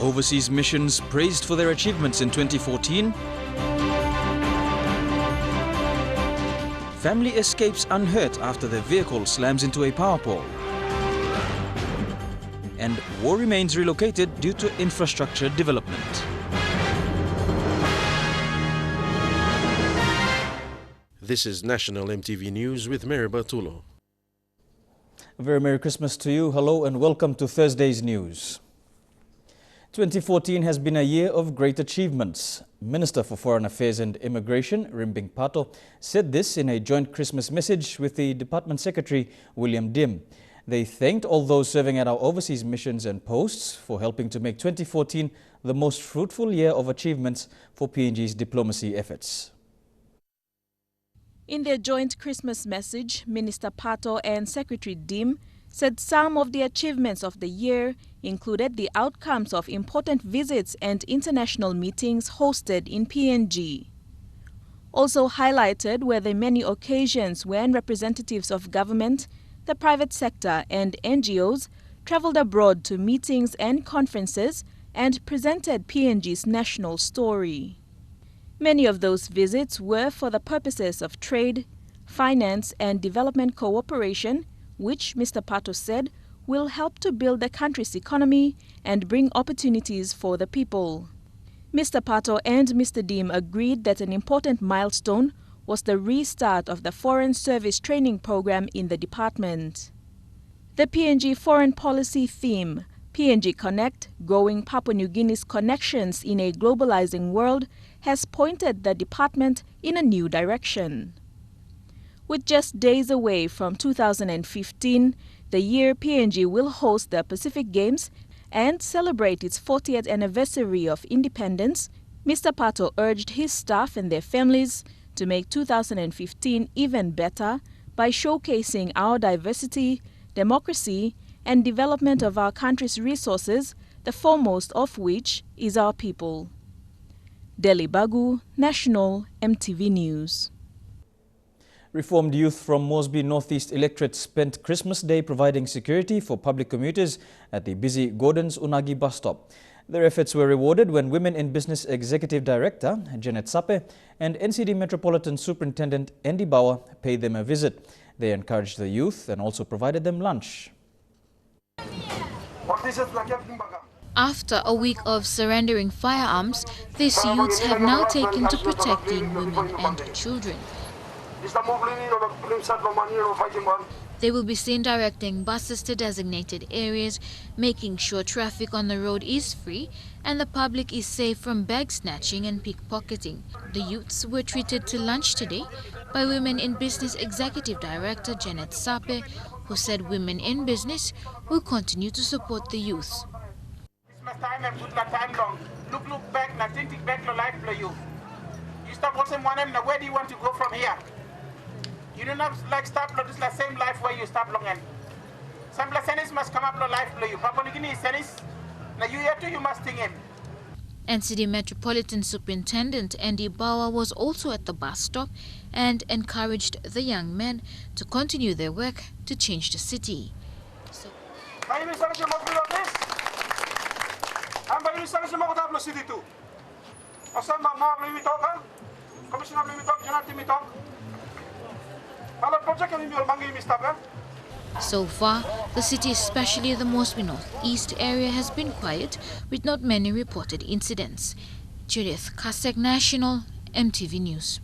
Overseas missions praised for their achievements in 2014. Family escapes unhurt after their vehicle slams into a power pole. And war remains relocated due to infrastructure development. This is National EMTV News with Mary Bartulo. A very Merry Christmas to you. Hello and welcome to Thursday's news. 2014 has been a year of great achievements. Minister for Foreign Affairs and Immigration, Rimbing Pato, said this in a joint Christmas message with the Department Secretary, William Dim. They thanked all those serving at our overseas missions and posts for helping to make 2014 the most fruitful year of achievements for PNG's diplomacy efforts. In their joint Christmas message, Minister Pato and Secretary Dim said some of the achievements of the year included the outcomes of important visits and international meetings hosted in PNG. Also highlighted were the many occasions when representatives of government, the private sector and NGOs traveled abroad to meetings and conferences and presented PNG's national story. Many of those visits were for the purposes of trade, finance and development cooperation, which Mr. Pato said will help to build the country's economy and bring opportunities for the people. Mr. Pato and Mr. Dim agreed that an important milestone was the restart of the Foreign Service Training Program in the department. The PNG Foreign Policy theme, PNG Connect, Growing Papua New Guinea's Connections in a Globalizing World, has pointed the department in a new direction. With just days away from 2015, the year PNG will host the Pacific Games and celebrate its 40th anniversary of independence, Mr. Pato urged his staff and their families to make 2015 even better by showcasing our diversity, democracy, and development of our country's resources, the foremost of which is our people. Delhi Bagu, National EMTV News. Reformed youth from Moresby Northeast Electorate spent Christmas Day providing security for public commuters at the busy Gordon's Unagi bus stop. Their efforts were rewarded when Women in Business Executive Director Janet Sape and NCD Metropolitan Superintendent Andy Bauer paid them a visit. They encouraged the youth and also provided them lunch. After a week of surrendering firearms, these youths have now taken to protecting women and children. They will be seen directing buses to designated areas, making sure traffic on the road is free and the public is safe from bag snatching and pickpocketing. The youths were treated to lunch today by Women in Business Executive Director Janet Sape, who said women in business will continue to support the youth. Look back, think back your life for you. You stop watching one and where do you want to go from here? You do not like stop this the same life where you stop long end. Some lessons must come up no life for you. Papua New Guinea is now you here too you must think in. NCD Metropolitan Superintendent Andy Bauer was also at the bus stop and encouraged the young men to continue their work to change the city. So far, the city, especially the Moresby Northeast area, has been quiet with not many reported incidents. Judith Kasek, National EMTV News.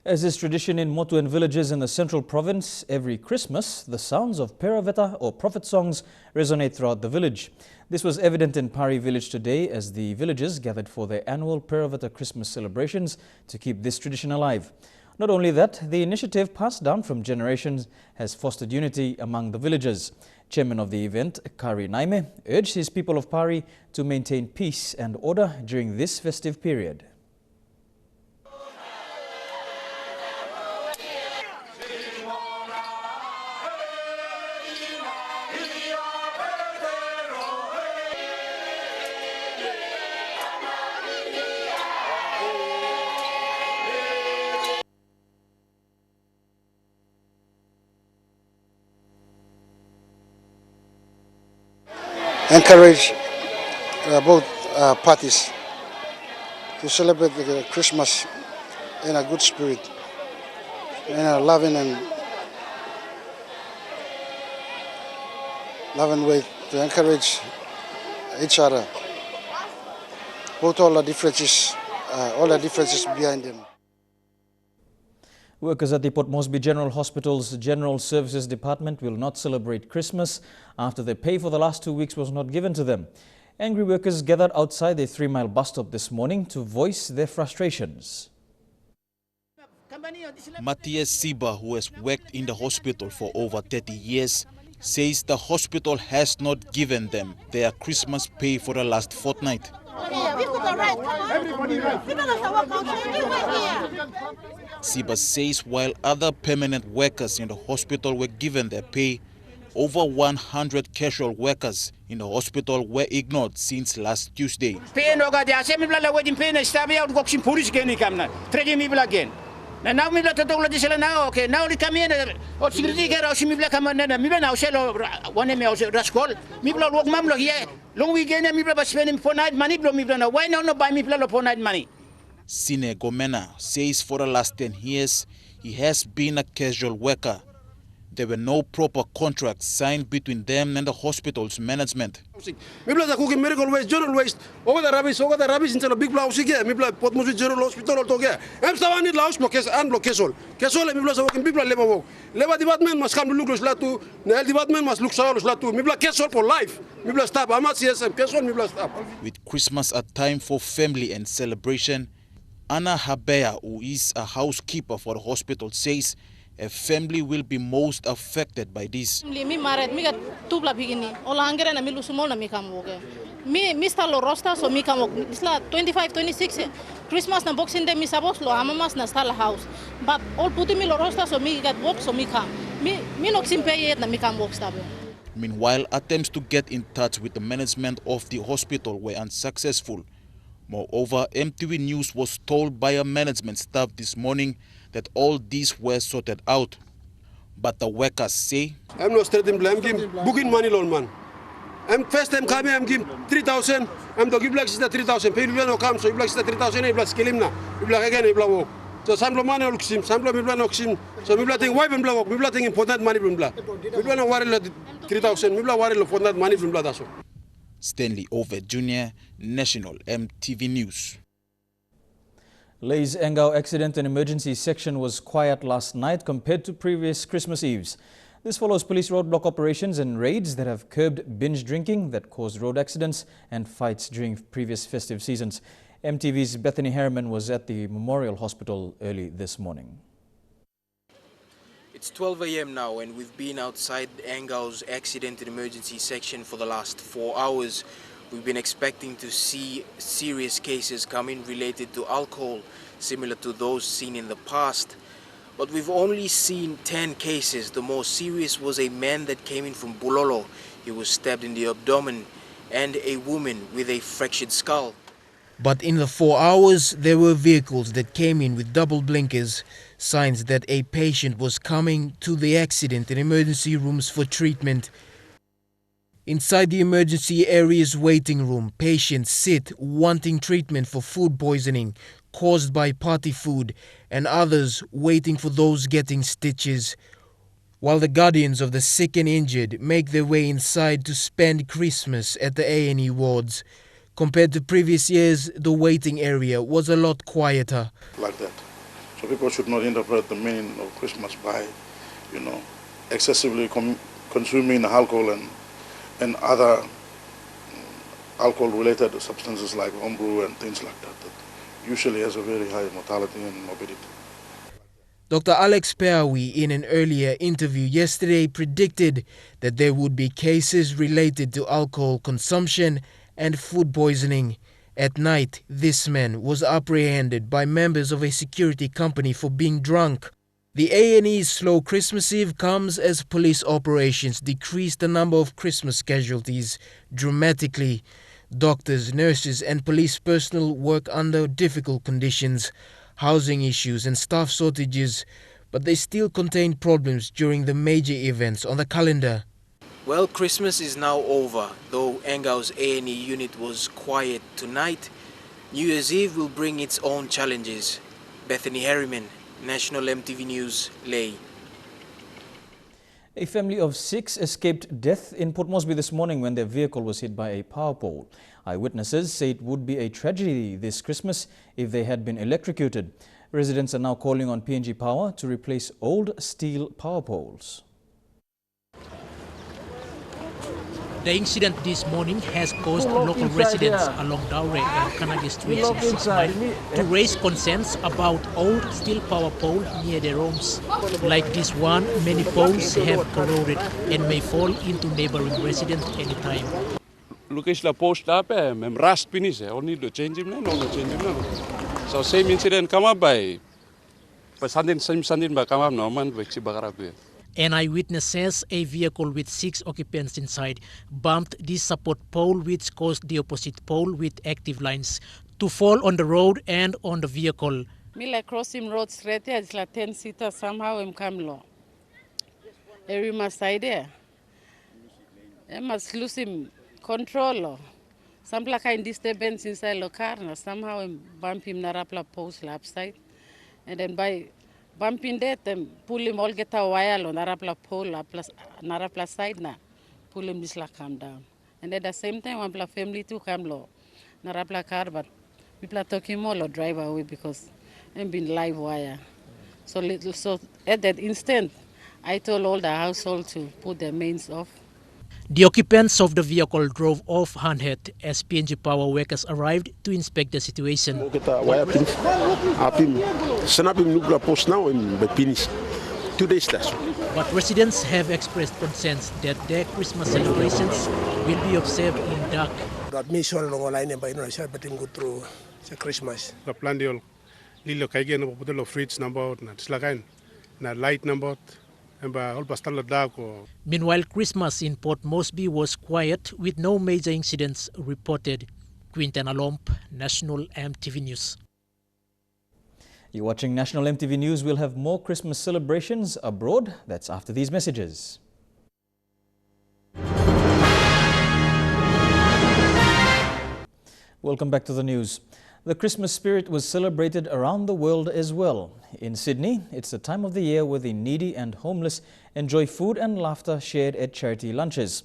As is tradition in Motuan villages in the Central Province, every Christmas, the sounds of Peraveta or prophet songs resonate throughout the village. This was evident in Pari village today as the villagers gathered for their annual Peraveta Christmas celebrations to keep this tradition alive. Not only that, the initiative passed down from generations has fostered unity among the villagers. Chairman of the event, Kari Naime, urged his people of Pari to maintain peace and order during this festive period. Encourage both parties to celebrate the Christmas in a good spirit, in a loving way to encourage each other. Both all the differences behind them. Workers at the Port Moresby General Hospital's General Services Department will not celebrate Christmas after their pay for the last 2 weeks was not given to them. Angry workers gathered outside their 3-mile bus stop this morning to voice their frustrations. Matthias Siba, who has worked in the hospital for over 30 years, says the hospital has not given them their Christmas pay for the last fortnight. Siba says while other permanent workers in the hospital were given their pay, over 100 casual workers in the hospital were ignored since last Tuesday. Now we let the now okay now they come in or security get out me black man na me now sell one me rascal me blow work mamlo here long weekend me blow spending for night money blow me blow why now no buy me blow for night money. Sine Gomena says for the last 10 years he has been a casual worker. There were no proper contracts signed between them and the hospital's management. Me blood cooking medical waste, general waste. Over the rubbish into the big blouse again. Me blood Port Moresby General Hospital together. I'm still need house block and block castle. Castle me blood working people labor work. Labor department must come to look latu. Nail department must look sour latu. Me blood castle for life. Me blood stop. I'm not CSM castle me blood stop. With Christmas a time for family and celebration, Anna Habea, who is a housekeeper for the hospital, says a family will be most affected by this. Me married, me got 2 begini. All hungry na me lusumol na me come work. Me Mr. Lo roster so me come work. It's like 25, 26. Christmas na boxing day me sabos lo amamas na stall house. But all putting me lo roster so me get work so me come. Me no simpe yet na me come work stable. Meanwhile, attempts to get in touch with the management of the hospital were unsuccessful. Moreover, MTV News was told by a management staff this morning that all these were sorted out. But the workers say, I'm not starting blame, I'm booking money loan man. I'm first time coming, I'm giving 3,000, I'm the give like 3,000, pay no come, so you like 3,000, you like skill him now, you like again, you blow. So some money looks him, some people no him, so we think wipe and blow up, we think important money from blood. We don't worry 3,000, we don't worry for that money from blood. Stanley Over Jr., National MTV News. Lay's Engau Accident and Emergency Section was quiet last night compared to previous Christmas Eves. This follows police roadblock operations and raids that have curbed binge drinking that caused road accidents and fights during previous festive seasons. MTV's Bethany Harriman was at the Memorial Hospital early this morning. It's 12 a.m. now and we've been outside Engau's Accident and Emergency Section for the last 4 hours. We've been expecting to see serious cases come in related to alcohol, similar to those seen in the past. But we've only seen 10 cases. The most serious was a man that came in from Bulolo. He was stabbed in the abdomen, and a woman with a fractured skull. But in the 4 hours, there were vehicles that came in with double blinkers, signs that a patient was coming to the accident and emergency rooms for treatment. Inside the emergency area's waiting room, patients sit wanting treatment for food poisoning caused by party food and others waiting for those getting stitches, while the guardians of the sick and injured make their way inside to spend Christmas at the A&E wards. Compared to previous years, the waiting area was a lot quieter. Like that. So people should not interpret the meaning of Christmas by, excessively consuming alcohol and other alcohol-related substances like homebrew and things like that usually has a very high mortality and morbidity. Dr. Alex Peawi, in an earlier interview yesterday, predicted that there would be cases related to alcohol consumption and food poisoning. At night, this man was apprehended by members of a security company for being drunk. The A&E's slow Christmas Eve comes as police operations decreased the number of Christmas casualties dramatically. Doctors, nurses and police personnel work under difficult conditions, housing issues and staff shortages, but they still contain problems during the major events on the calendar. Well, Christmas is now over, though Engau's A&E unit was quiet tonight. New Year's Eve will bring its own challenges. Bethany Harriman, National MTV News, Lae. A family of 6 escaped death in Port Moresby this morning when their vehicle was hit by a power pole. Eyewitnesses say it would be a tragedy this Christmas if they had been electrocuted. Residents are now calling on PNG Power to replace old steel power poles. The incident this morning has caused local residents along Daure and Kanagi streets in 6 Mile to raise concerns about old steel power pole near their homes. Like this one, many poles have corroded and may fall into neighboring residents anytime. Look at the post up, I'm rust finish. Only to change him, no change him. So same incident come up by same Sunday by come up no man by An eyewitness says a vehicle with 6 occupants inside bumped the support pole, which caused the opposite pole with active lines to fall on the road and on the vehicle. Me like crossing road straight here, it's like 10-seater somehow I'm come low. Every must side there. I must lose him control. Some like kind disturbance inside the car, and somehow I'm bump him narapla post upside. And then by bumping that, then pull him all get a wire on narapla pole, narapla side na, pull him this like come down. And at the same time, one family too come low, narapla car, but people are talking more or drive away because I'm been live wire. So at that instant, I told all the household to put their mains off. The occupants of the vehicle drove off unhurt as PNG Power workers arrived to inspect the situation. But residents have expressed concerns that their Christmas celebrations will be observed in dark. That me sure long line by no share betting go through the Christmas. The plan deal lilo kaigen no puto fridge number na slagain na light number. Meanwhile, Christmas in Port Moresby was quiet with no major incidents reported. Quinten Alomp, National MTV News. You're watching National MTV News. We'll have more Christmas celebrations abroad. That's after these messages. Welcome back to the news. The Christmas spirit was celebrated around the world as well. In Sydney, it's the time of the year where the needy and homeless enjoy food and laughter shared at charity lunches.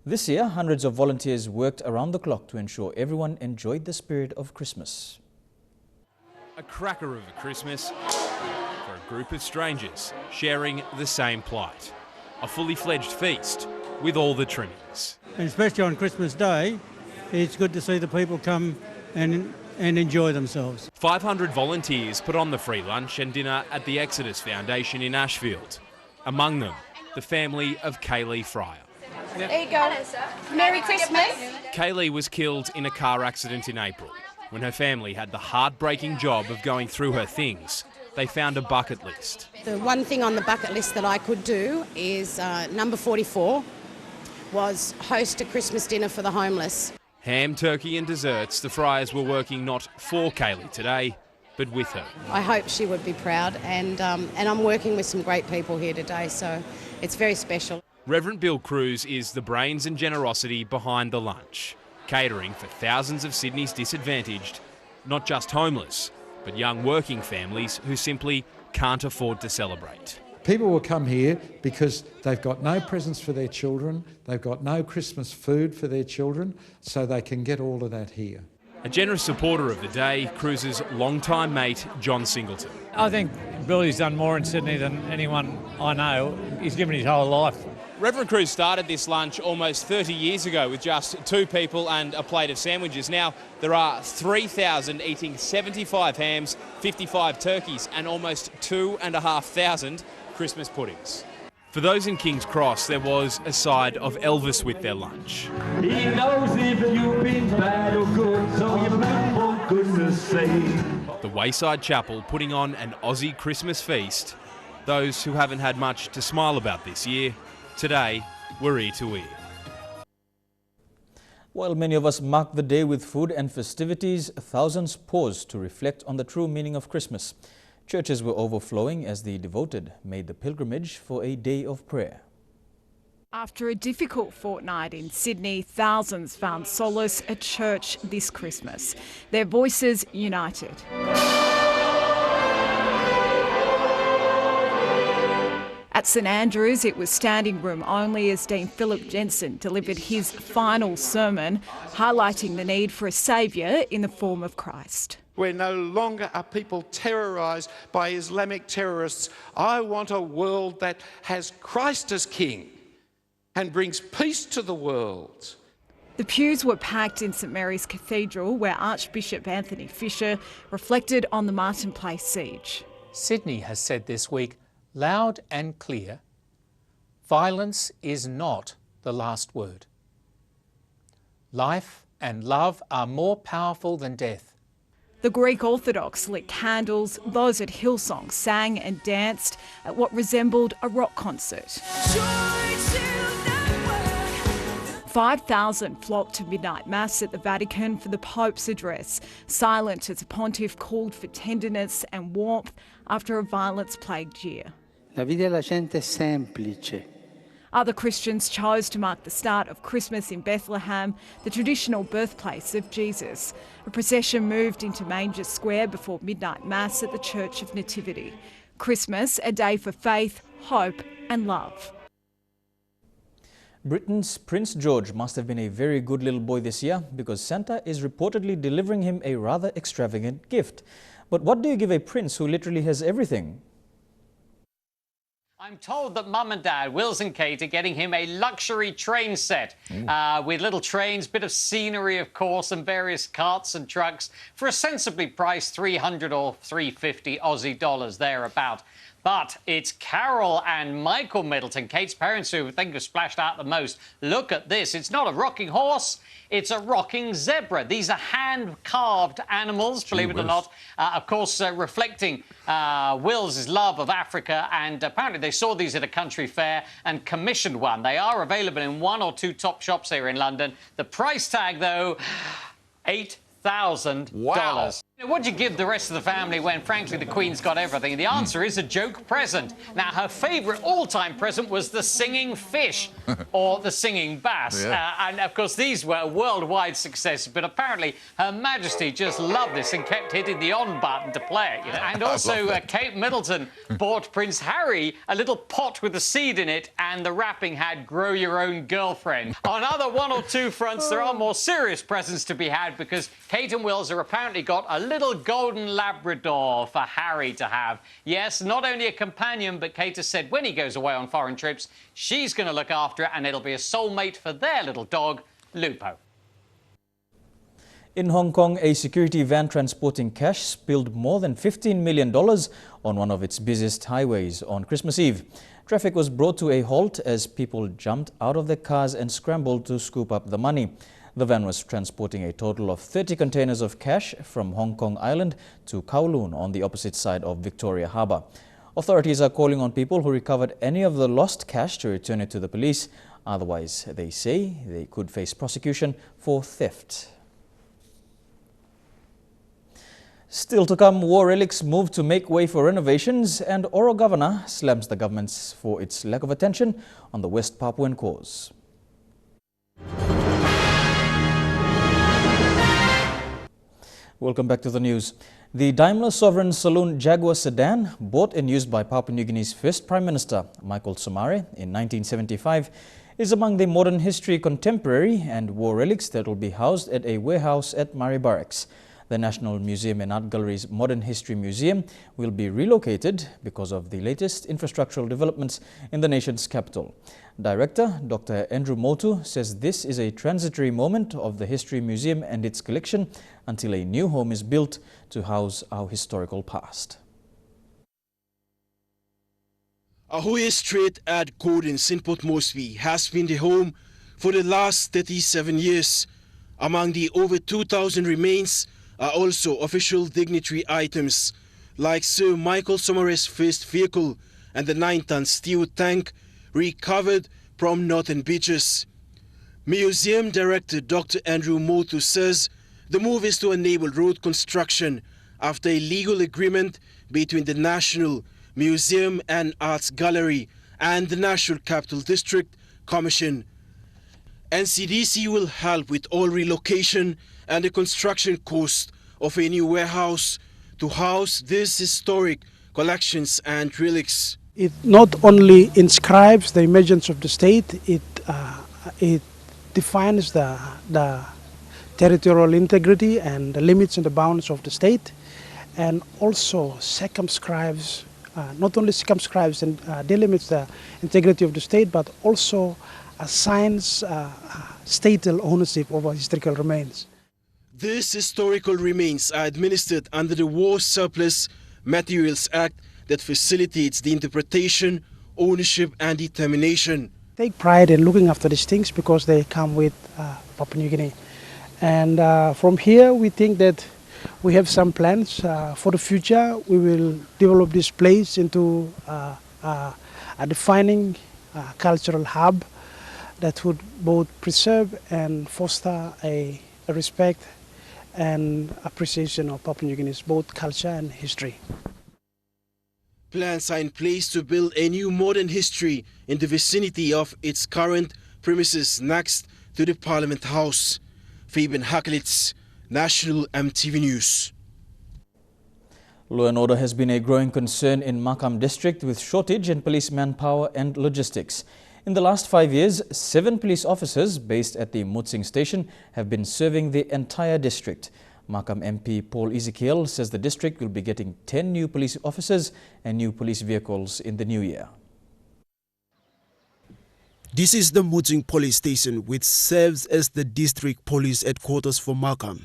This year, hundreds of volunteers worked around the clock to ensure everyone enjoyed the spirit of Christmas. A cracker of a Christmas for a group of strangers sharing the same plight. A fully fledged feast with all the trimmings. And especially on Christmas Day, it's good to see the people come and enjoy themselves. 500 volunteers put on the free lunch and dinner at the Exodus Foundation in Ashfield. Among them, the family of Kaylee Fryer. There you go. Merry Christmas. Kaylee was killed in a car accident in April. When her family had the heartbreaking job of going through her things, they found a bucket list. The one thing on the bucket list that I could do is number 44 was host a Christmas dinner for the homeless. Ham, turkey and desserts, the Fryers were working not for Kaylee today, but with her. I hope she would be proud, and I'm working with some great people here today, so it's very special. Reverend Bill Cruz is the brains and generosity behind the lunch, catering for thousands of Sydney's disadvantaged, not just homeless, but young working families who simply can't afford to celebrate. People will come here because they've got no presents for their children, they've got no Christmas food for their children, so they can get all of that here. A generous supporter of the day, Cruz's longtime mate, John Singleton. I think Billy's done more in Sydney than anyone I know. He's given his whole life. Reverend Cruz started this lunch almost 30 years ago with just 2 people and a plate of sandwiches. Now there are 3,000 eating 75 hams, 55 turkeys and almost 2,500 Christmas puddings. For those in King's Cross, there was a side of Elvis with their lunch. He knows if you've been bad or good, so you're bad for goodness sake. The Wayside Chapel putting on an Aussie Christmas feast. Those who haven't had much to smile about this year, today were ear to ear. While many of us mark the day with food and festivities, thousands pause to reflect on the true meaning of Christmas. Churches were overflowing as the devoted made the pilgrimage for a day of prayer. After a difficult fortnight in Sydney, thousands found solace at church this Christmas. Their voices united. At St Andrews, it was standing room only as Dean Philip Jensen delivered his final sermon, highlighting the need for a saviour in the form of Christ. Where no longer are people terrorised by Islamic terrorists. I want a world that has Christ as King and brings peace to the world. The pews were packed in St Mary's Cathedral, where Archbishop Anthony Fisher reflected on the Martin Place siege. Sydney has said this week, loud and clear, violence is not the last word. Life and love are more powerful than death. The Greek Orthodox lit candles, those at Hillsong sang and danced at what resembled a rock concert. 5,000 flocked to midnight mass at the Vatican for the Pope's address, silent as the pontiff called for tenderness and warmth after a violence-plagued year. La vita della gente è semplice. Other Christians chose to mark the start of Christmas in Bethlehem, the traditional birthplace of Jesus. A procession moved into Manger Square before midnight mass at the Church of Nativity. Christmas, a day for faith, hope and love. Britain's Prince George must have been a very good little boy this year because Santa is reportedly delivering him a rather extravagant gift. But what do you give a prince who literally has everything? I'm told that Mum and Dad, Wills and Kate, are getting him a luxury train set with little trains, bit of scenery, of course, and various carts and trucks for a sensibly priced 300 or 350 Aussie dollars thereabout. But it's Carol and Michael Middleton, Kate's parents, who I think have splashed out the most. Look at this. It's not a rocking horse. It's a rocking zebra. These are hand-carved animals, believe it or not. Of course, reflecting Will's love of Africa. And apparently they saw these at a country fair and commissioned one. They are available in 1 or 2 top shops here in London. The price tag, though, $8,000. Wow. What'd you give the rest of the family when, frankly, the Queen's got everything? The answer is a joke present. Now, her favourite all-time present was the singing fish or the singing bass. And, of course, these were a worldwide success. But apparently, Her Majesty just loved this and kept hitting the on button to play it. And also, Kate Middleton bought Prince Harry a little pot with a seed in it, and the wrapping had "Grow Your Own Girlfriend." On other 1 or 2 fronts, there are more serious presents to be had because Kate and Wills are apparently got a little golden Labrador for Harry to have. Yes, not only a companion, but Kate has said when he goes away on foreign trips, she's going to look after it and it'll be a soulmate for their little dog, Lupo. In Hong Kong, a security van transporting cash spilled more than $15 million on one of its busiest highways on Christmas Eve. Traffic was brought to a halt as people jumped out of their cars and scrambled to scoop up the money. The van was transporting a total of 30 containers of cash from Hong Kong Island to Kowloon on the opposite side of Victoria Harbour. Authorities are calling on people who recovered any of the lost cash to return it to the police. Otherwise, they say they could face prosecution for theft. Still to come, war relics move to make way for renovations, and Oro Governor slams the government for its lack of attention on the West Papuan cause. Welcome back to the news. The Daimler Sovereign Saloon Jaguar sedan, bought and used by Papua New Guinea's first Prime Minister, Michael Somare, in 1975, is among the modern history contemporary and war relics that will be housed at a warehouse at Murray Barracks. The National Museum and Art Gallery's Modern History Museum will be relocated because of the latest infrastructural developments in the nation's capital. Director Dr. Andrew Motu says this is a transitory moment of the History Museum and its collection until a new home is built to house our historical past. Ahoy Street at Gordon St. Port Moresby has been the home for the last 37 years. Among the over 2,000 remains are also official dignitary items like Sir Michael Somare's first vehicle and the 9-ton steel tank recovered from Northern Beaches. Museum Director Dr. Andrew Motu says the move is to enable road construction after a legal agreement between the National Museum and Arts Gallery and the National Capital District Commission. NCDC will help with all relocation and the construction cost of a new warehouse to house these historic collections and relics. It not only inscribes the emergence of the state, it defines the territorial integrity and the limits and the bounds of the state, and also circumscribes, not only circumscribes and delimits the integrity of the state, but also assigns statal ownership over historical remains. These historical remains are administered under the War Surplus Materials Act that facilitates the interpretation, ownership and determination. Take pride in looking after these things because they come with Papua New Guinea. And from here we think that we have some plans for the future. We will develop this place into a defining cultural hub that would both preserve and foster a respect and appreciation of Papua New Guinea's both culture and history. Plans are in place to build a new modern history in the vicinity of its current premises next to the Parliament House. Fabian Hakelitz, National EMTV News. Law and order has been a growing concern in Makam district with shortage in police manpower and logistics. In the last 5 years, 7 police officers based at the Mutsing station have been serving the entire district. Makam MP Paul Ezekiel says the district will be getting 10 new police officers and new police vehicles in the new year. This is the Mutsing police station, which serves as the district police headquarters for Makam.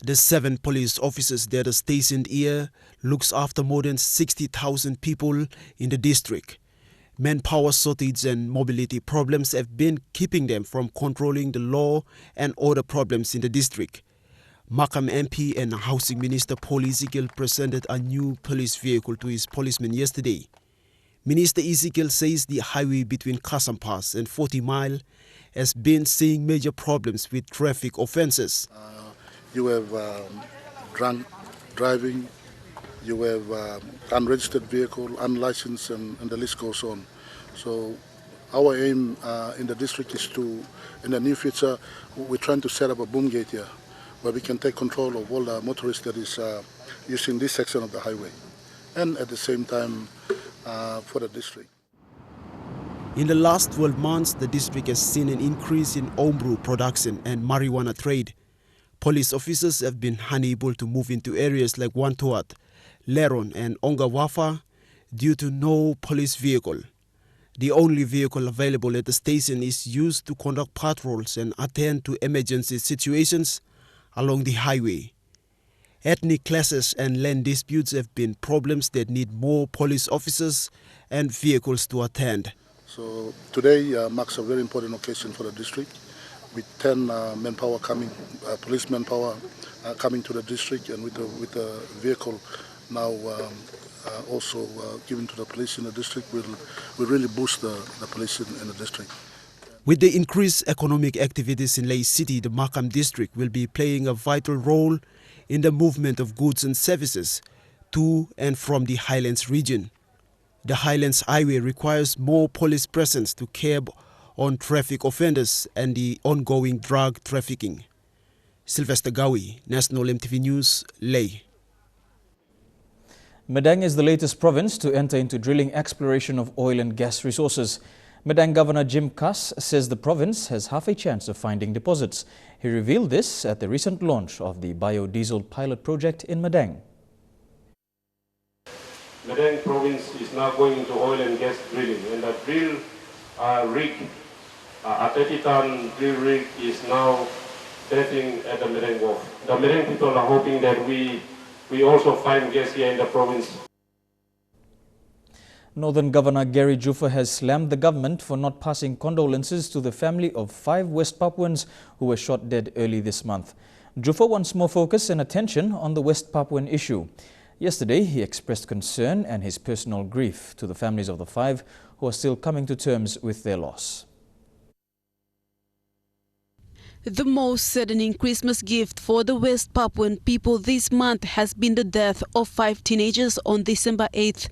The 7 police officers that are stationed here looks after more than 60,000 people in the district. Manpower shortage and mobility problems have been keeping them from controlling the law and order problems in the district. Makam MP and Housing Minister Paul Ezekiel presented a new police vehicle to his policemen yesterday. Minister Ezekiel says the highway between Kasampass and 40 Mile has been seeing major problems with traffic offences. You have drunk driving, you have unregistered vehicle, unlicensed, and the list goes on. So our aim in the district is to, in the near future, we're trying to set up a boom gate here where we can take control of all the motorists that is using this section of the highway, and at the same time for the district. In the last 12 months, the district has seen an increase in homebrew production and marijuana trade. Police officers have been unable to move into areas like Wantuat, Leron and Ongawafa due to no police vehicle. The only vehicle available at the station is used to conduct patrols and attend to emergency situations along the highway. Ethnic clashes and land disputes have been problems that need more police officers and vehicles to attend. So today marks a very important occasion for the district, with 10 manpower coming, police manpower coming to the district, and with the vehicle now also given to the police in the district will really boost the police in the district. With the increased economic activities in Ley City, the Makam district will be playing a vital role in the movement of goods and services to and from the Highlands region. The Highlands Highway requires more police presence to curb on traffic offenders and the ongoing drug trafficking. Sylvester Gawi, National EMTV News, Ley. Madang is the latest province to enter into drilling exploration of oil and gas resources. Madang Governor Jim Kass says the province has half a chance of finding deposits. He revealed this at the recent launch of the biodiesel pilot project in Madang. Madang province is now going into oil and gas drilling, and the drill rig, a 30-ton drill rig, is now setting at the Madang Wharf. The Madang people are hoping that we also find gas here in the province. Northern Governor Gary Juffa has slammed the government for not passing condolences to the family of 5 West Papuans who were shot dead early this month. Juffa wants more focus and attention on the West Papuan issue. Yesterday, he expressed concern and his personal grief to the families of the 5 who are still coming to terms with their loss. The most saddening Christmas gift for the West Papuan people this month has been the death of 5 teenagers on December 8th.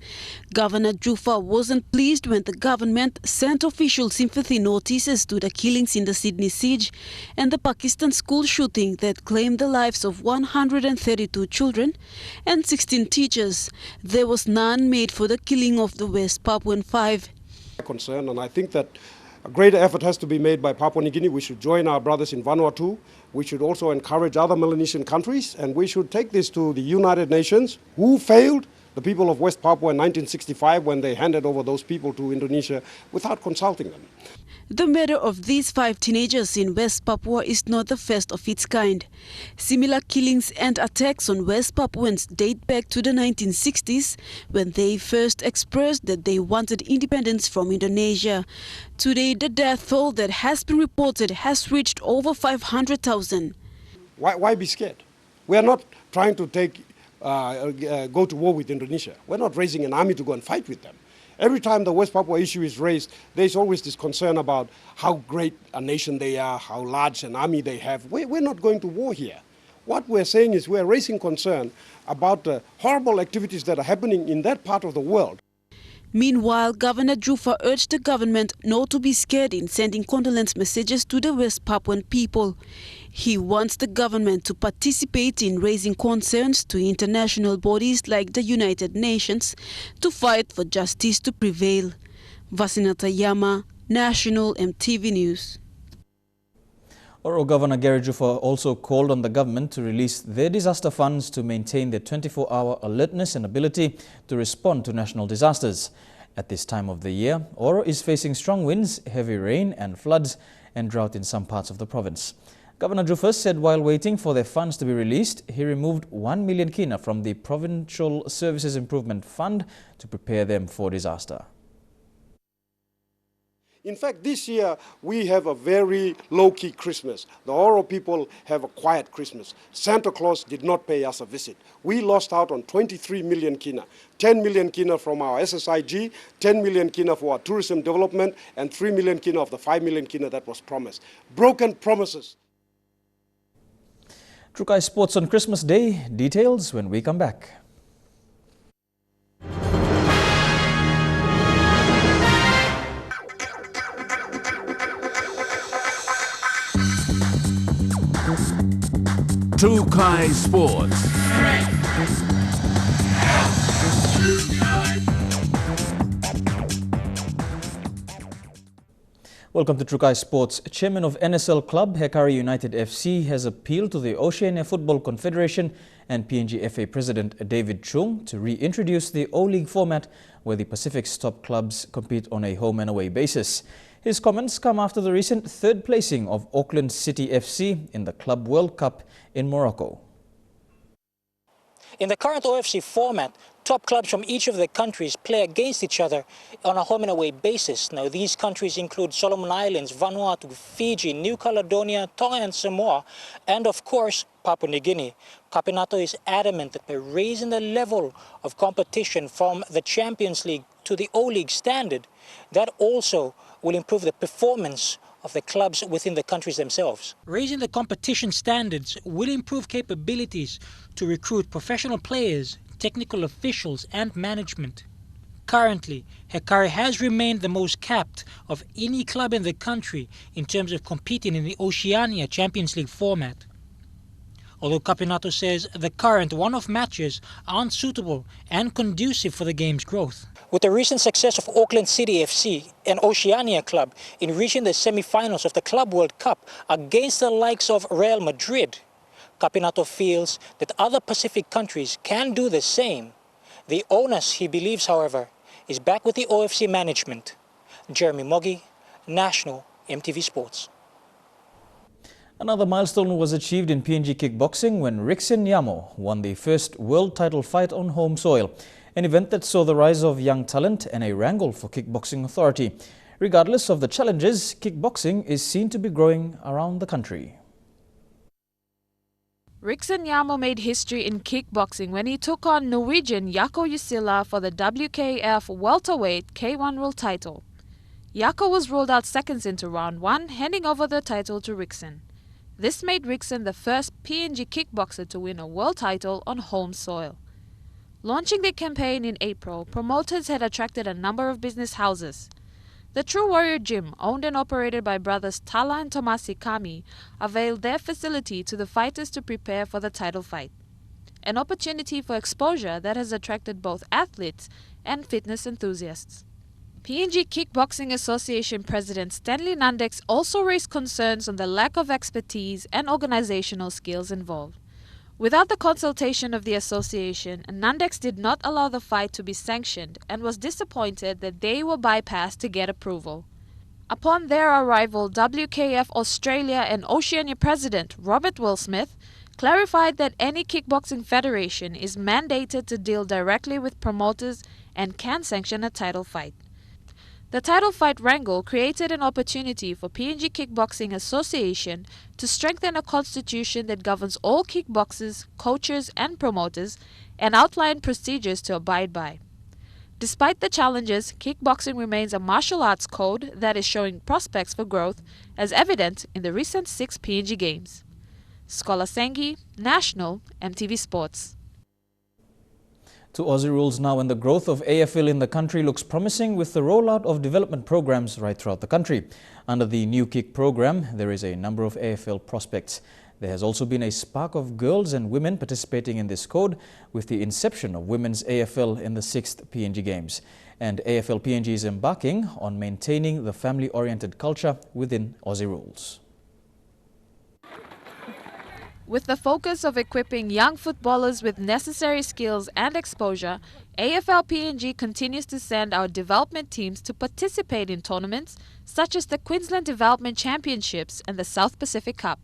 Governor Jufa wasn't pleased when the government sent official sympathy notices to the killings in the Sydney siege and the Pakistan school shooting that claimed the lives of 132 children and 16 teachers. There was none made for the killing of the West Papuan 5. Concern, and I think that a greater effort has to be made by Papua New Guinea. We should join our brothers in Vanuatu. We should also encourage other Melanesian countries, and we should take this to the United Nations, who failed the people of West Papua in 1965 when they handed over those people to Indonesia without consulting them. The murder of these 5 teenagers in West Papua is not the first of its kind. Similar killings and attacks on West Papuans date back to the 1960s, when they first expressed that they wanted independence from Indonesia. Today, the death toll that has been reported has reached over 500,000. Why be scared? We are not trying to go to war with Indonesia. We're not raising an army to go and fight with them. Every time the West Papua issue is raised, there's always this concern about how great a nation they are, how large an army they have. We're not going to war here. What we're saying is we're raising concern about the horrible activities that are happening in that part of the world. Meanwhile, Governor Jufa urged the government not to be scared in sending condolence messages to the West Papuan people. He wants the government to participate in raising concerns to international bodies like the United Nations to fight for justice to prevail. Vasinata Yama, National EMTV News. Oro Governor Gary Jufa also called on the government to release their disaster funds to maintain their 24-hour alertness and ability to respond to national disasters. At this time of the year, Oro is facing strong winds, heavy rain and floods and drought in some parts of the province. Governor Jufa said while waiting for their funds to be released, he removed 1 million kina from the Provincial Services Improvement Fund to prepare them for disaster. In fact, this year we have a very low-key Christmas. The Oro people have a quiet Christmas. Santa Claus did not pay us a visit. We lost out on 23 million kina. 10 million kina from our SSIG, 10 million kina for our tourism development, and 3 million kina of the 5 million kina that was promised. Broken promises. Trukai Sports on Christmas Day. Details when we come back. Trukai Sports. Welcome to Trukai Sports. Chairman of NSL club Hekari United FC has appealed to the Oceania Football Confederation and PNG FA President David Chung to reintroduce the O-League format where the Pacific's top clubs compete on a home and away basis. His comments come after the recent third placing of Auckland City FC in the Club World Cup in Morocco. In the current OFC format, top clubs from each of the countries play against each other on a home and away basis. Now, these countries include Solomon Islands, Vanuatu, Fiji, New Caledonia, Tonga and Samoa, and of course, Papua New Guinea. Kapinato is adamant that by raising the level of competition from the Champions League to the O-League standard, that also will improve the performance of the clubs within the countries themselves. Raising the competition standards will improve capabilities to recruit professional players, technical officials and management. Currently, Hekari has remained the most capped of any club in the country in terms of competing in the Oceania Champions League format. Although Kapinato says the current one-off matches aren't suitable and conducive for the game's growth. With the recent success of Auckland City FC, an Oceania club, in reaching the semi-finals of the Club World Cup against the likes of Real Madrid, Kapinato feels that other Pacific countries can do the same. The onus, he believes, however, is back with the OFC management. Jeremy Moggy, National EMTV Sports. Another milestone was achieved in PNG kickboxing when Rixin Yamo won the first world title fight on home soil, an event that saw the rise of young talent and a wrangle for Kickboxing Authority. Regardless of the challenges, kickboxing is seen to be growing around the country. Rixin Yamo made history in kickboxing when he took on Norwegian Jaakko Jusila for the WKF welterweight K1 world title. Jaakko was rolled out seconds into round 1, handing over the title to Rixin. This made Rickson the first PNG kickboxer to win a world title on home soil. Launching their campaign in April, promoters had attracted a number of business houses. The True Warrior Gym, owned and operated by brothers Tala and Tomasi Kami, availed their facility to the fighters to prepare for the title fight. An opportunity for exposure that has attracted both athletes and fitness enthusiasts. PNG Kickboxing Association President Stanley Nandex also raised concerns on the lack of expertise and organizational skills involved. Without the consultation of the association, Nandex did not allow the fight to be sanctioned and was disappointed that they were bypassed to get approval. Upon their arrival, WKF Australia and Oceania President Robert Will-Smith clarified that any kickboxing federation is mandated to deal directly with promoters and can sanction a title fight. The title fight wrangle created an opportunity for PNG Kickboxing Association to strengthen a constitution that governs all kickboxers, coaches and promoters and outline procedures to abide by. Despite the challenges, kickboxing remains a martial arts code that is showing prospects for growth, as evident in the recent 6 PNG Games. Scholar Sengi, National, EMTV Sports. To Aussie rules now, and the growth of AFL in the country looks promising with the rollout of development programs right throughout the country. Under the New Kick program, there is a number of AFL prospects. There has also been a spark of girls and women participating in this code with the inception of Women's AFL in the 6th PNG Games. And AFL PNG is embarking on maintaining the family-oriented culture within Aussie rules. With the focus of equipping young footballers with necessary skills and exposure, AFL PNG continues to send our development teams to participate in tournaments such as the Queensland Development Championships and the South Pacific Cup,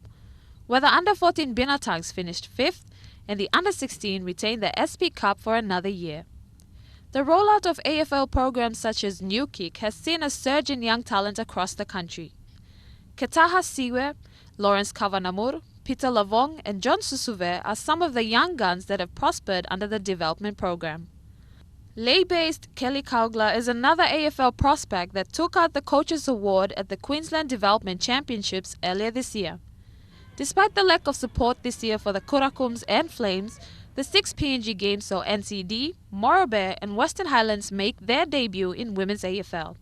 where the under-14 Binatangs finished 5th and the under-16 retained the SP Cup for another year. The rollout of AFL programs such as New Kick has seen a surge in young talent across the country. Ketaha Siwe, Lawrence Kavanamur, Peter Lavong and John Susuve are some of the young guns that have prospered under the development program. Lay-based Kelly Kaugla is another AFL prospect that took out the Coaches Award at the Queensland Development Championships earlier this year. Despite the lack of support this year for the Kurakums and Flames, the 6 PNG Games saw NCD, Morabeh and Western Highlands make their debut in Women's AFL.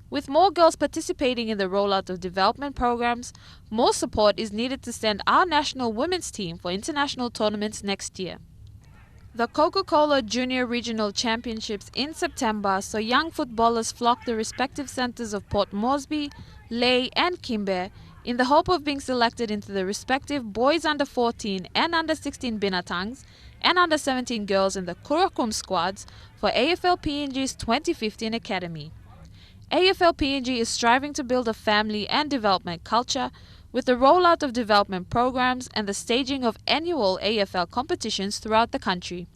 With more girls participating in the rollout of development programs, more support is needed to send our national women's team for international tournaments next year. The Coca-Cola Junior Regional Championships in September saw young footballers flock the respective centres of Port Moresby, Lae and Kimbe in the hope of being selected into the respective boys under-14 and under-16 Binatangs and under-17 girls in the Kurakum squads for AFL PNG's 2015 Academy. AFL PNG is striving to build a family and development culture with the rollout of development programs and the staging of annual AFL competitions throughout the country.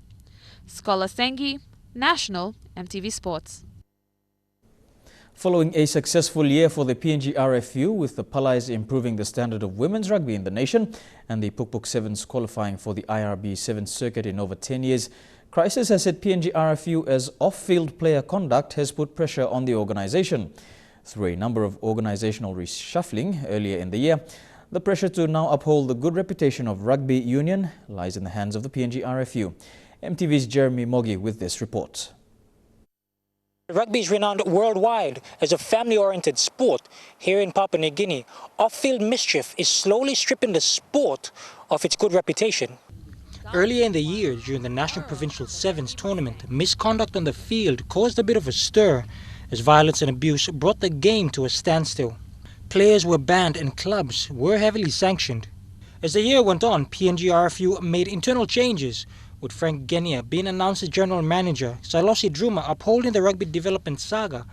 Scholar Sengi, National, EMTV Sports. Following a successful year for the PNG RFU, with the Palais improving the standard of women's rugby in the nation and the Pukpuk Sevens qualifying for the IRB 7th circuit in over 10 years, Crisis has said PNG RFU as off-field player conduct has put pressure on the organisation. Through a number of organisational reshuffling earlier in the year, the pressure to now uphold the good reputation of rugby union lies in the hands of the PNG RFU. MTV's Jeremy Mogi with this report. Rugby is renowned worldwide as a family-oriented sport. Here in Papua New Guinea, off-field mischief is slowly stripping the sport of its good reputation. Earlier in the year, during the National Provincial Sevens tournament, misconduct on the field caused a bit of a stir as violence and abuse brought the game to a standstill. Players were banned and clubs were heavily sanctioned. As the year went on, PNG RFU made internal changes, with Frank Genia being announced as General Manager, Sailosi Druma upholding the rugby development saga,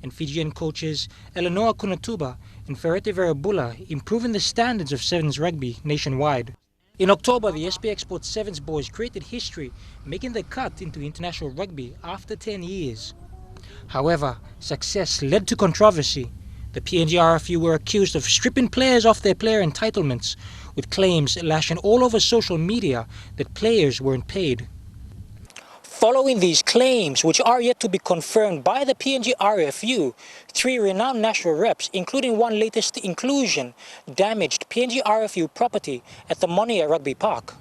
and Fijian coaches Eleanor Kunatuba and Ferete Verabula improving the standards of Sevens rugby nationwide. In October, the SP Export Sevens boys created history, making the cut into international rugby after 10 years. However, success led to controversy. The PNG RFU were accused of stripping players off their player entitlements, with claims lashing all over social media that players weren't paid. Following these claims, which are yet to be confirmed by the PNG RFU, 3 renowned national reps, including one latest inclusion, damaged PNG RFU property at the Monia Rugby Park.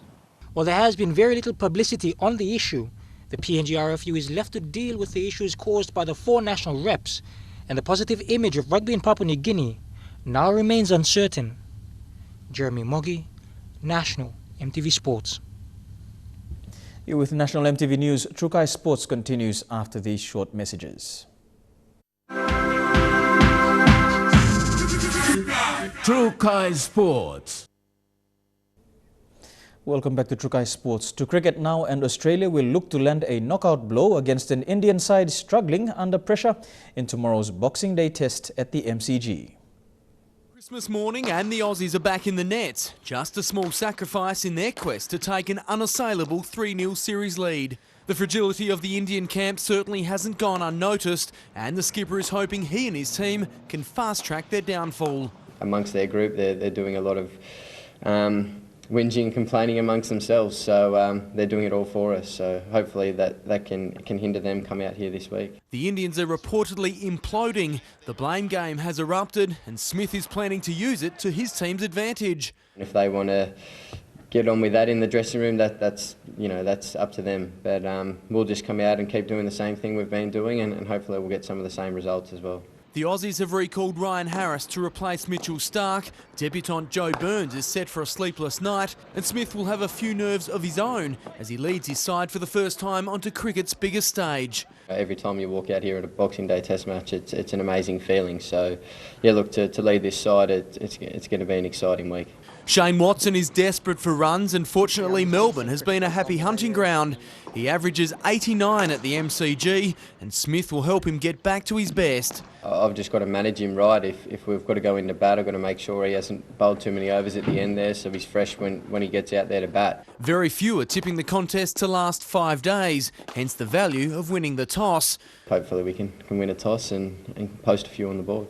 While there has been very little publicity on the issue, the PNG RFU is left to deal with the issues caused by the 4 national reps, and the positive image of rugby in Papua New Guinea now remains uncertain. Jeremy Moggy, National MTV Sports. You're with National MTV News. Trukai Sports continues after these short messages. Trukai Sports. Welcome back to Trukai Sports. To cricket now, and Australia will look to land a knockout blow against an Indian side struggling under pressure in tomorrow's Boxing Day test at the MCG. Christmas morning and the Aussies are back in the net. Just a small sacrifice in their quest to take an unassailable 3-0 series lead. The fragility of the Indian camp certainly hasn't gone unnoticed, and the skipper is hoping he and his team can fast-track their downfall. Amongst their group, they're doing a lot of whinging, complaining amongst themselves, so they're doing it all for us. So hopefully that can hinder them come out here this week. The Indians are reportedly imploding. The blame game has erupted, and Smith is planning to use it to his team's advantage. If they want to get on with that in the dressing room, that's up to them. But we'll just come out and keep doing the same thing we've been doing, and hopefully we'll get some of the same results as well. The Aussies have recalled Ryan Harris to replace Mitchell Starc. Debutant Joe Burns is set for a sleepless night, and Smith will have a few nerves of his own as he leads his side for the first time onto cricket's biggest stage. Every time you walk out here at a Boxing Day test match, it's an amazing feeling. So, yeah, look, to lead this side, it's going to be an exciting week. Shane Watson is desperate for runs, and fortunately Melbourne has been a happy hunting ground. He averages 89 at the MCG, and Smith will help him get back to his best. I've just got to manage him right. If we've got to go into bat, I've got to make sure he hasn't bowled too many overs at the end there, so he's fresh when he gets out there to bat. Very few are tipping the contest to last 5 days, hence the value of winning the toss. Hopefully we can win a toss and post a few on the board.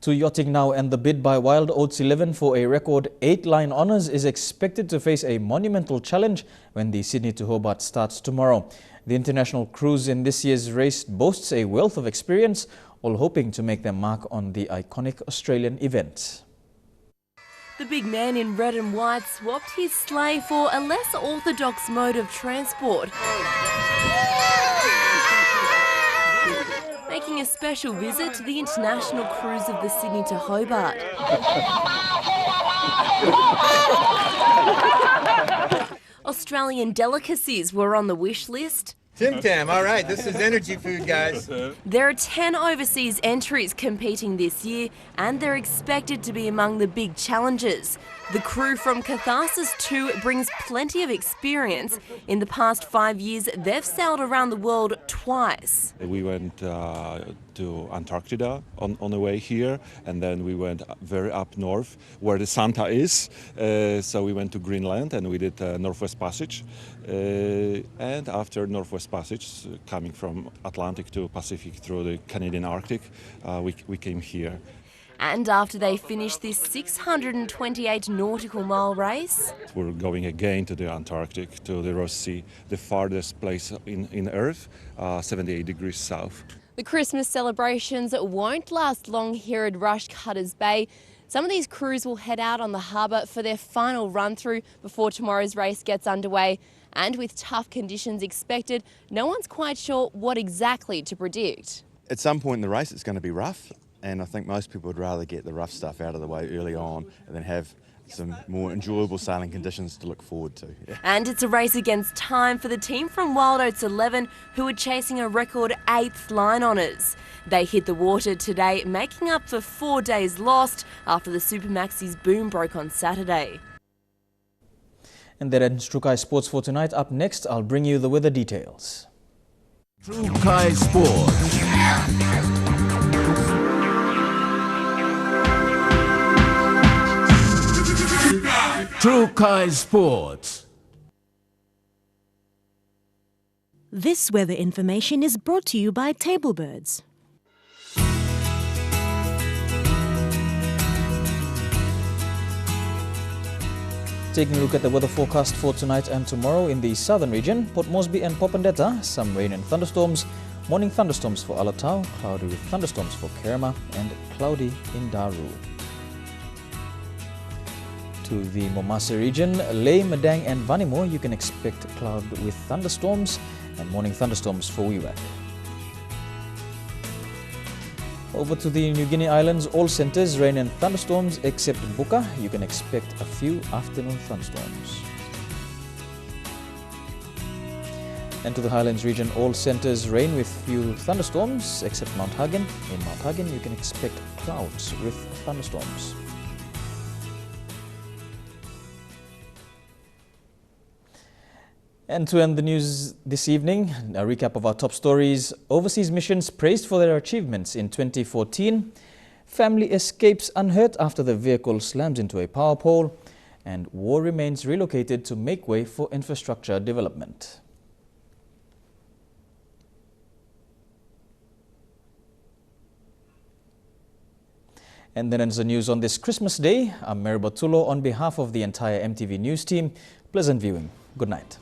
To yachting now, and the bid by Wild Oats 11 for a record 8 line honours is expected to face a monumental challenge when the Sydney to Hobart starts tomorrow. The international cruise in this year's race boasts a wealth of experience, all hoping to make their mark on the iconic Australian event. The big man in red and white swapped his sleigh for a less orthodox mode of transport, making a special visit to the international cruise of the Sydney to Hobart. Australian delicacies were on the wish list. Tim Tam, all right, this is energy food, guys. There are 10 overseas entries competing this year, and they're expected to be among the big challenges. The crew from Catharsis 2 brings plenty of experience. In the past 5 years, they've sailed around the world twice. We went to Antarctica on the way here, and then we went very up north where the Santa is. So we went to Greenland and we did Northwest Passage. And after Northwest Passage, coming from Atlantic to Pacific through the Canadian Arctic, we came here. And after they finished this 628 nautical mile race, we're going again to the Antarctic, to the Ross Sea, the farthest place in Earth, 78 degrees south. the Christmas celebrations won't last long here at Rush Cutters Bay. Some of these crews will head out on the harbour for their final run-through before tomorrow's race gets underway. And with tough conditions expected, no one's quite sure what exactly to predict. At some point in the race it's going to be rough, and I think most people would rather get the rough stuff out of the way early on and then have some more enjoyable sailing conditions to look forward to. Yeah. And it's a race against time for the team from Wild Oats 11 who are chasing a record 8th line honours. They hit the water today, making up for 4 days lost after the Supermaxi's boom broke on Saturday. And that ends Trukai Sports for tonight. Up next, I'll bring you the weather details. Trukai Sports. Trukai Sports. This weather information is brought to you by Tablebirds. Taking a look at the weather forecast for tonight and tomorrow in the southern region, Port Moresby and Popondetta, some rain and thunderstorms. Morning thunderstorms for Alatau, cloudy with thunderstorms for Kerema, and cloudy in Daru. To the Momase region, Lae, Madang and Vanimo, you can expect cloud with thunderstorms and morning thunderstorms for Wewak. Over to the New Guinea Islands, all centres, rain and thunderstorms except Buka. You can expect a few afternoon thunderstorms. And to the Highlands region, all centres, rain with few thunderstorms except Mount Hagen. In Mount Hagen, you can expect clouds with thunderstorms. And to end the news this evening, a recap of our top stories. Overseas missions praised for their achievements in 2014. Family escapes unhurt after the vehicle slams into a power pole. And war remains relocated to make way for infrastructure development. And then ends the news on this Christmas Day. I'm Mary Batulo on behalf of the entire EMTV News team. Pleasant viewing. Good night.